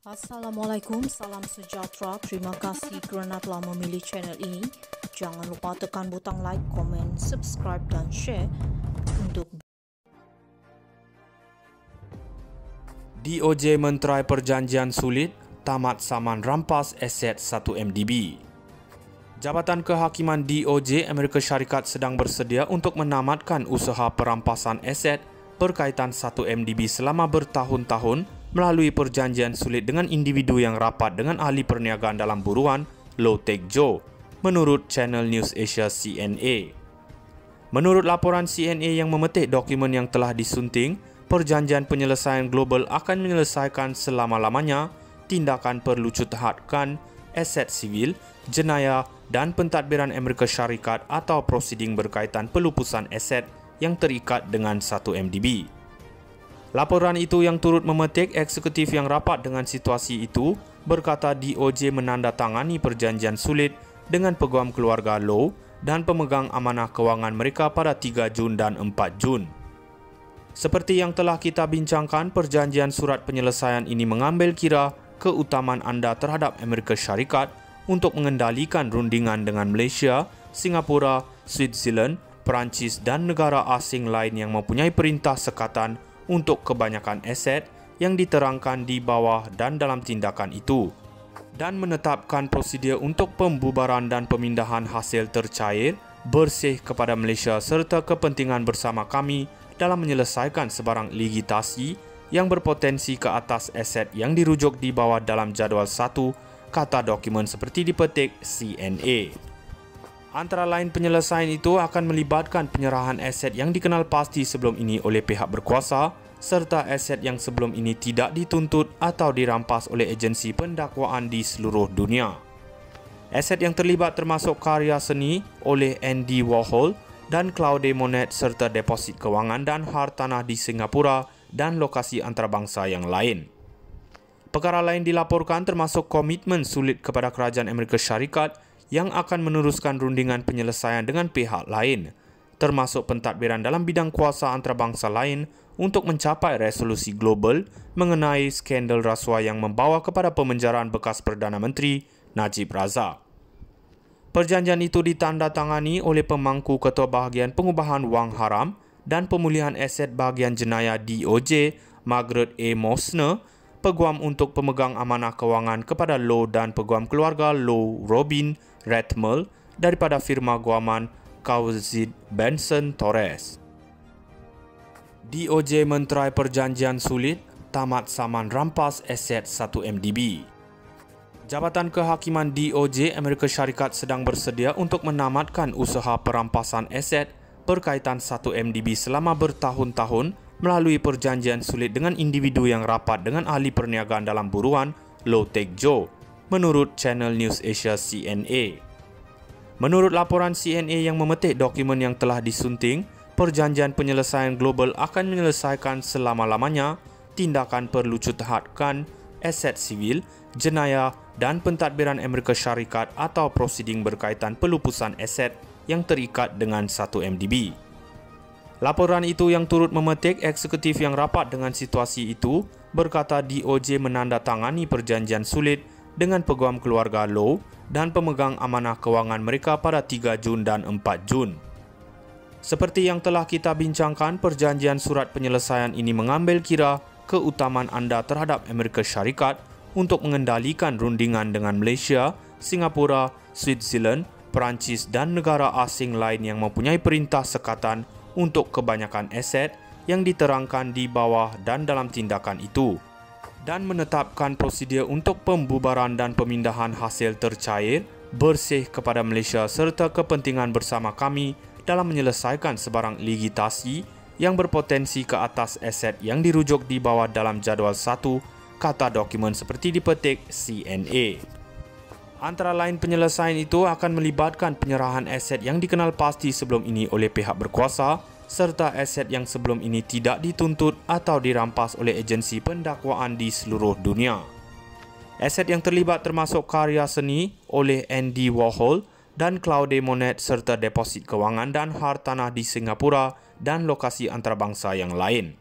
Assalamualaikum, salam sejahtera. Terima kasih kerana telah memilih channel ini. Jangan lupa tekan butang like, komen, subscribe dan share untuk DOJ menterai perjanjian sulit, tamat saman rampas aset 1 MDB. Jabatan Kehakiman DOJ Amerika Syarikat sedang bersedia untuk menamatkan usaha perampasan aset berkaitan 1 MDB selama bertahun-tahun melalui perjanjian sulit dengan individu yang rapat dengan ahli perniagaan dalam buruan Low Taek Jo, menurut Channel News Asia CNA. Menurut laporan CNA yang memetik dokumen yang telah disunting, perjanjian penyelesaian global akan menyelesaikan selama-lamanya tindakan perlucuthadkan aset sivil, jenayah dan pentadbiran Amerika Syarikat atau prosiding berkaitan pelupusan aset yang terikat dengan 1 MDB. Laporan itu yang turut memetik eksekutif yang rapat dengan situasi itu berkata DOJ menandatangani perjanjian sulit dengan peguam keluarga Low dan pemegang amanah kewangan mereka pada 3 Jun dan 4 Jun. Seperti yang telah kita bincangkan, perjanjian surat penyelesaian ini mengambil kira keutamaan anda terhadap Amerika Syarikat untuk mengendalikan rundingan dengan Malaysia, Singapura, Switzerland, Perancis dan negara asing lain yang mempunyai perintah sekatan untuk kebanyakan aset yang diterangkan di bawah dan dalam tindakan itu, dan menetapkan prosedur untuk pembubaran dan pemindahan hasil tercair bersih kepada Malaysia serta kepentingan bersama kami dalam menyelesaikan sebarang ligitasi yang berpotensi ke atas aset yang dirujuk di bawah dalam jadual 1, kata dokumen seperti dipetik CNA. Antara lain penyelesaian itu akan melibatkan penyerahan aset yang dikenal pasti sebelum ini oleh pihak berkuasa serta aset yang sebelum ini tidak dituntut atau dirampas oleh agensi pendakwaan di seluruh dunia. Aset yang terlibat termasuk karya seni oleh Andy Warhol dan Claude Monet serta deposit kewangan dan hartanah di Singapura dan lokasi antarabangsa yang lain. Perkara lain dilaporkan termasuk komitmen sulit kepada kerajaan Amerika Syarikat yang akan meneruskan rundingan penyelesaian dengan pihak lain, termasuk pentadbiran dalam bidang kuasa antarabangsa lain untuk mencapai resolusi global mengenai skandal rasuah yang membawa kepada pemenjaraan bekas Perdana Menteri Najib Razak. Perjanjian itu ditandatangani oleh pemangku Ketua Bahagian Pengubahan Wang Haram dan Pemulihan Aset Bahagian Jenayah DOJ Margaret A. Mosner, peguam untuk pemegang amanah kewangan kepada Low dan peguam keluarga Low Robin Redmel daripada firma guaman Cauzic Benson Torres. DOJ menterai perjanjian sulit, tamat saman rampas aset 1 MDB. Jabatan Kehakiman DOJ Amerika Syarikat sedang bersedia untuk menamatkan usaha perampasan aset berkaitan 1 MDB selama bertahun-tahun melalui perjanjian sulit dengan individu yang rapat dengan ahli perniagaan dalam buruan Low Taek Jo, menurut Channel News Asia CNA. Menurut laporan CNA yang memetik dokumen yang telah disunting, perjanjian penyelesaian global akan menyelesaikan selama-lamanya tindakan perlucuthadkan aset sivil, jenayah dan pentadbiran Amerika Syarikat atau prosiding berkaitan pelupusan aset yang terikat dengan 1 MDB. Laporan itu yang turut memetik eksekutif yang rapat dengan situasi itu berkata DOJ menandatangani perjanjian sulit dengan peguam keluarga Low dan pemegang amanah kewangan mereka pada 3 Jun dan 4 Jun. Seperti yang telah kita bincangkan, perjanjian surat penyelesaian ini mengambil kira keutamaan anda terhadap Amerika Syarikat untuk mengendalikan rundingan dengan Malaysia, Singapura, Switzerland, Perancis dan negara asing lain yang mempunyai perintah sekatan untuk kebanyakan aset yang diterangkan di bawah dan dalam tindakan itu, dan menetapkan prosedur untuk pembubaran dan pemindahan hasil tercair bersih kepada Malaysia serta kepentingan bersama kami dalam menyelesaikan sebarang ligitasi yang berpotensi ke atas aset yang dirujuk di bawah dalam jadual 1, kata dokumen seperti dipetik CNA. Antara lain penyelesaian itu akan melibatkan penyerahan aset yang dikenal pasti sebelum ini oleh pihak berkuasa serta aset yang sebelum ini tidak dituntut atau dirampas oleh agensi pendakwaan di seluruh dunia. Aset yang terlibat termasuk karya seni oleh Andy Warhol dan Claude Monet serta deposit kewangan dan hartanah di Singapura dan lokasi antarabangsa yang lain.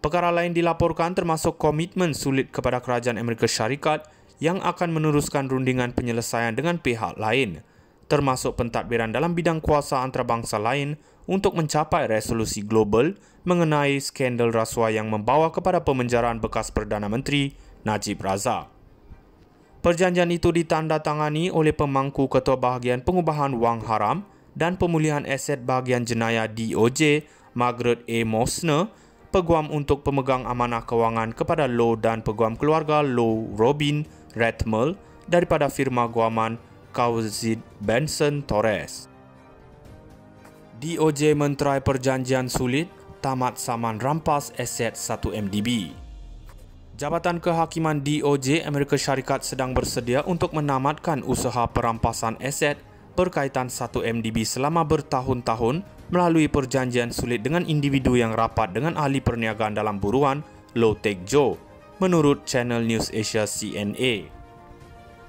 Perkara lain dilaporkan termasuk komitmen sulit kepada kerajaan Amerika Syarikat yang akan meneruskan rundingan penyelesaian dengan pihak lain, termasuk pentadbiran dalam bidang kuasa antarabangsa lain untuk mencapai resolusi global mengenai skandal rasuah yang membawa kepada pemenjaraan bekas Perdana Menteri Najib Razak. Perjanjian itu ditandatangani oleh pemangku Ketua Bahagian Pengubahan Wang Haram dan Pemulihan Aset Bahagian Jenayah DOJ, Margaret A. Mosner, Peguam untuk Pemegang Amanah Kewangan kepada Low dan Peguam Keluarga Low Robin Redmel daripada firma guaman Cauzic Benson Torres. DOJ menterai perjanjian sulit tamat saman rampas aset 1 MDB. Jabatan Kehakiman DOJ Amerika Syarikat sedang bersedia untuk menamatkan usaha perampasan aset berkaitan 1 MDB selama bertahun-tahun melalui perjanjian sulit dengan individu yang rapat dengan ahli perniagaan dalam buruan Low Taek Jo, menurut Channel News Asia CNA.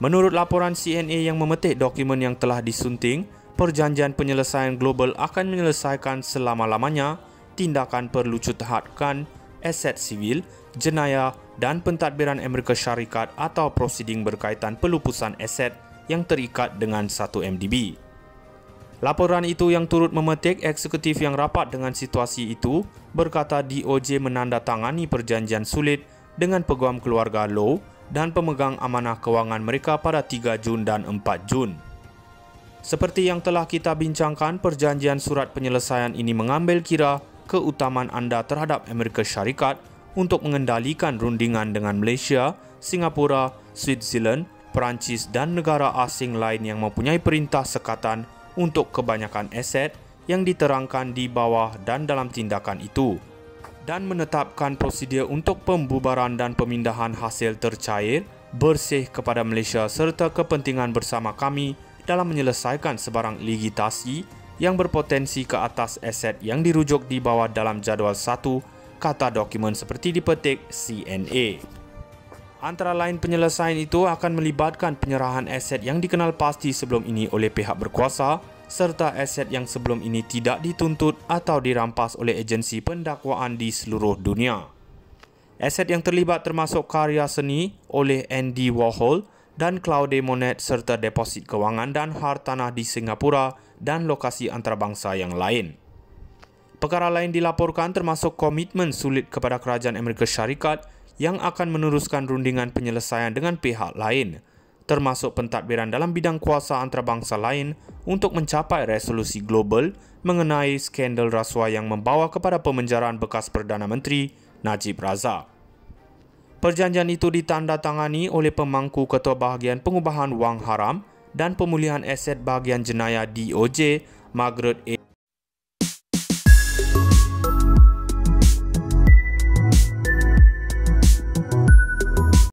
Menurut laporan CNA yang memetik dokumen yang telah disunting, perjanjian penyelesaian global akan menyelesaikan selama-lamanya tindakan perlucuthadkan aset sivil, jenayah dan pentadbiran Amerika Syarikat atau prosiding berkaitan pelupusan aset yang terikat dengan 1 MDB. Laporan itu yang turut memetik eksekutif yang rapat dengan situasi itu berkata DOJ menandatangani perjanjian sulit dengan peguam keluarga Low dan pemegang amanah kewangan mereka pada 3 Jun dan 4 Jun. Seperti yang telah kita bincangkan, perjanjian surat penyelesaian ini mengambil kira keutamaan anda terhadap Amerika Syarikat untuk mengendalikan rundingan dengan Malaysia, Singapura, Switzerland, Perancis dan negara asing lain yang mempunyai perintah sekatan untuk kebanyakan aset yang diterangkan di bawah dan dalam tindakan itu, dan menetapkan prosedur untuk pembubaran dan pemindahan hasil tercair bersih kepada Malaysia serta kepentingan bersama kami dalam menyelesaikan sebarang ligitasi yang berpotensi ke atas aset yang dirujuk di bawah dalam jadual 1, kata dokumen seperti dipetik CNA. Antara lain penyelesaian itu akan melibatkan penyerahan aset yang dikenal pasti sebelum ini oleh pihak berkuasa serta aset yang sebelum ini tidak dituntut atau dirampas oleh agensi pendakwaan di seluruh dunia. Aset yang terlibat termasuk karya seni oleh Andy Warhol dan Claude Monet serta deposit kewangan dan hartanah di Singapura dan lokasi antarabangsa yang lain. Perkara lain dilaporkan termasuk komitmen sulit kepada kerajaan Amerika Syarikat yang akan meneruskan rundingan penyelesaian dengan pihak lain, termasuk pentadbiran dalam bidang kuasa antarabangsa lain untuk mencapai resolusi global mengenai skandal rasuah yang membawa kepada pemenjaraan bekas Perdana Menteri Najib Razak. Perjanjian itu ditandatangani oleh pemangku Ketua Bahagian Pengubahan Wang Haram dan Pemulihan Aset Bahagian Jenayah DOJ, Margaret A.